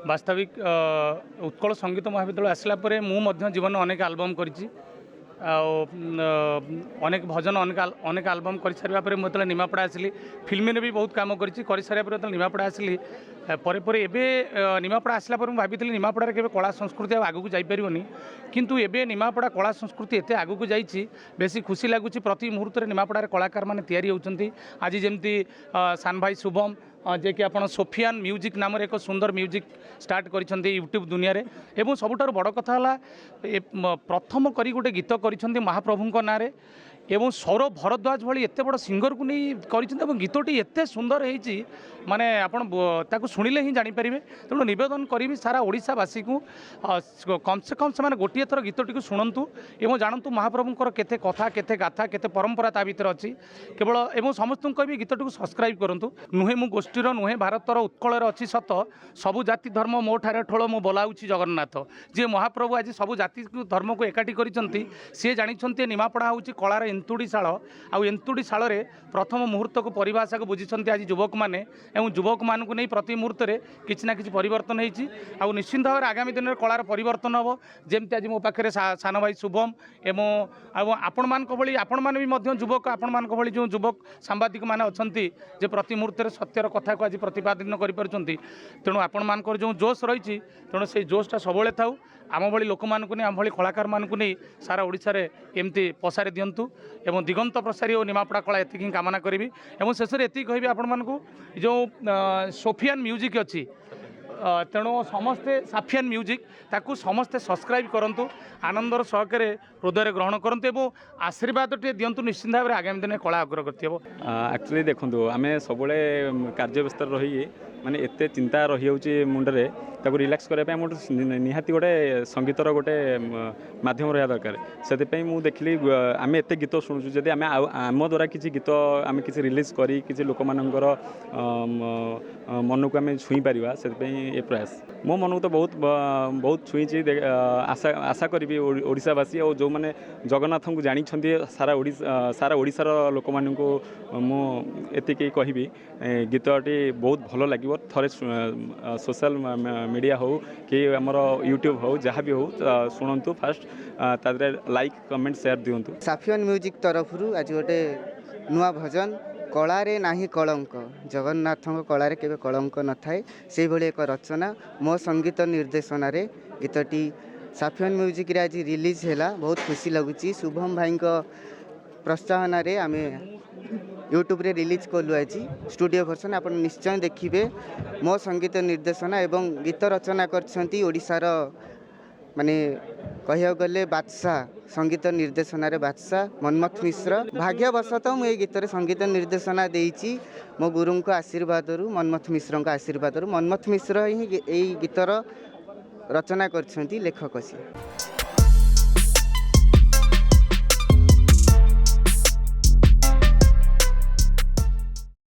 वास्तविक उत्कल संगीत महाविद्यालय आसला परे मु जीवन अनेक आलबम करिछि अनेक भजन अनेक आलबम कर सारा पर मुझे निमापड़ा आसली फिल्म भी बहुत कम कर सारा पर निमापड़ा आसली पर निमापड़ा आसला पर भाई निमापड़ा के कला संस्कृति आगू जापरनी किंतु एबे निमापड़ा कला संस्कृति एत आगू जाइए बेसी खुशी लगुच प्रति मुहूर्त निमापड़ा कलाकार मैंने तैयारी होती आज जमती सान भाई शुभम जे कि आप सोफियान म्यूजिक नाम एक सुंदर म्यूजिक स्टार्ट कर यूट्यूब दुनिया रे एवं सबुठार बड़ कथा प्रथम करी गोटे गीत कर महाप्रभु ना एवं सौरभ भरद्वाज भली एत बड़ सिंगर को नहीं कर गीतटी एत सुंदर होती माने आपन शुणिले ही जापर तेणु नवेदन करी सारा ओडिशावासी को कम से कम से गोटे थर गीतटी शुणु एवं जानतु महाप्रभुंर केते कथा केते गाथा केते परंपरा ता भीतर अच्छी केवल एवं समस्त कह गीतटी को सब्सक्राइब करूँ नुहे मु गोष्ठीर नुहे भारतर उत्कल अच्छी सत सबु जाति धर्म मो ठारे ठोल मो बोलाऊँगी जगन्नाथ जी महाप्रभु आज सबु जाति धर्म को एकाठी करिसेंती सी जानी निमापड़ा हूँ कलार एंतुड़ीशाल आउ एंतुड़ीशाल प्रथम मुहूर्त को परिभाषा को बुझी आज युवक मैंने एवं युवक मानक नहीं प्रति मुहूर्त में किसी ना कि परिवर्तन होती निश्चित भाव में आगामी दिन में कलार परिवर्तन हम जमती आज मो पाखे सान भाई शुभम एवं आपण मान भली आपण मैंने भी युवक आपण मान भली जो युवक सांबादिक मैंने अच्छा जे प्रति मुहूर्त में सत्यर कथा को आज प्रतिपादन करें तेणु आपण मान जो जोश रही तेणु से जोशटा सब था आम भली लोक मानक नहीं आम भली कलाकार मानक नहीं सारा ओडिशा रे एमती पसारी दिंतु एवं दिगंत प्रसारी और निमापड़ा कला एति कामना करी एवं शेष में एति कहि आपण मानक जो सोफियान म्यूजिक अच्छी तेणु समस्ते साफियान म्यूजिक ताकू समस्ते सब्सक्राइब करूँ आनंदर सहकारे हृदय ग्रहण करूँ और आशीर्वाद टे दिंतु निश्चित भाव में आगामी दिन में कला अग्रगति हे एक्चुअली देखो आम सब कार्य व्यस्त रही माने एते चिंता रही मुंडरे ताको रिलैक्स करने निहाती गोटे संगीतर गोटे माध्यम रहा दरकार से मुझे देखली आम एत गीत शुणुचु जदि आम आम द्वारा किसी गीत आम किसी रिलीज करी किसी लोक मानकर मन को आम छुई पार से ये प्रयास मो मन को तो बहुत बहुत छुई आशा आशा करी ओडिशावासी और जो मैंने जगन्नाथ को जानी सारा ओडिशार लोक मान मुझे कहि गीतटी बहुत भल लगे थरे सोशल मीडिया हो कि आमर यूट्यूब हो जहाँ भी हो शुणु फास्ट तादरे लाइक कमेंट शेयर दिंतु साफियन म्यूजिक तरफ आज गोटे नुआ भजन कलारे नाही कलंक जगन्नाथ कलारे केबे कलंक न थाए से भली एक रचना मो संगीत निर्देशन रे गीतटी साफियन म्यूजिक रे आज रिलीज हैला बहुत खुशी लगुच शुभम भाई प्रोत्साहन रे आमे यूट्यूब रे रिलीज कलु आज स्टूडियो वर्सन आप निश्चय देखिए मो संगीत निर्देशना एवं गीत रचना करछंती ओडिशार माने कहिया गले बादशाह संगीत निर्देशना रे बादशाह मनमथ मिश्र भाग्यवशतः मुझे गीत रे संगीत निर्देशना देइची मो गुरु को आशीर्वाद मनमथ मिश्र आशीर्वाद मनमथ मिश्र ही गीतर रचना करछंती लेखक सी।